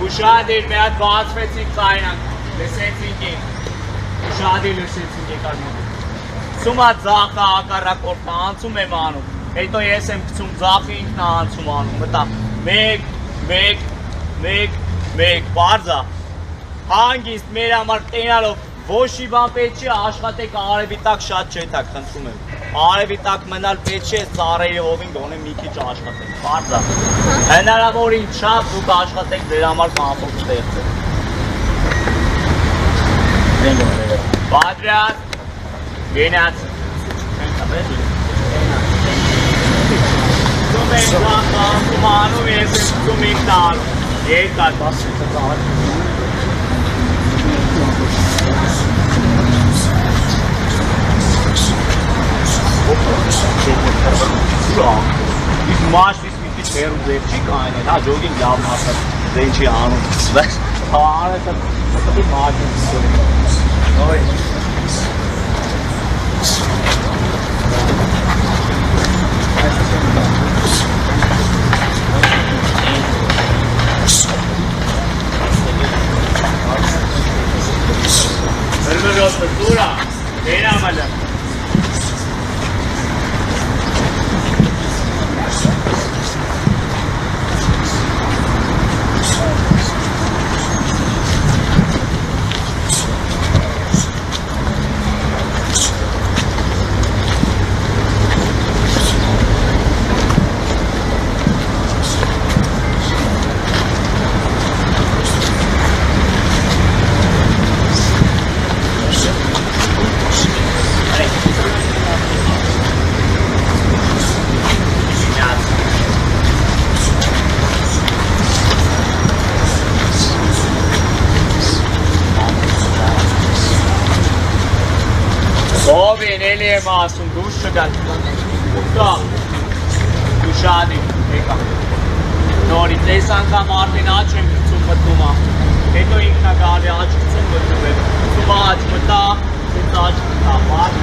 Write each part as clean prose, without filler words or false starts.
Ուշադիր մի հատ բացվեցինք կայնանք, լսեցինք ինք, ուշադիր լսեցինք եկար մոտ։ Սումա ձախը ակարակորդ անցում եմ անում, հետո ես եմ կցում ձախը ինքն անցում անում, մտա մեկ, պարզա, հանգիստ մեր համար տենալով, ոչի բան պետք չի աշխատեք արևի տակ շատ չետակ, խնդրում եմ, արևի տակ մնալ պետք չի ես ծառերի հովին գոնե մի քիչ աշխատեք, պարզա, հնարավորին չափ դուք աշխատեք ձեր համար կամփոփ ստեղծեք։ Պատրաստ, գնաց, Ձում ենք վախում անում, ես եմ ձում ինք տալու, երկար բասի տղար։ Իսկ մաշվից մի քիչ հեռու ձև չի կայնել, հա ջոգին լավ մասը ձեն չի անում, հա արեցը մտի մաշվից Ոյ Dura, era mala. Ովին էլի եմ ասում, դուշ չգան, ուկտա, դուշադի, եկա, նորից ես անգամ արդին աչ եմ կծում մտնում ա, հետո ինքնա գալի աչ կծում մտնում եմ, կծում աչ մտա, ես աչ մտա, բար,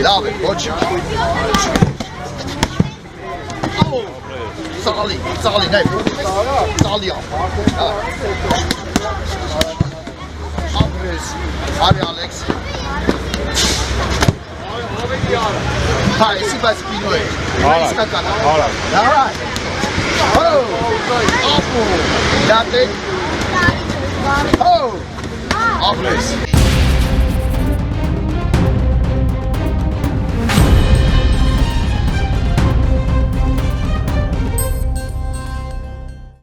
Lave, bočka. Sali, ne. Sali ja. Abi Alex. Ha, esi bez pinuje. Hala. Alright. Oh. Apo. Date. Oh. Alex.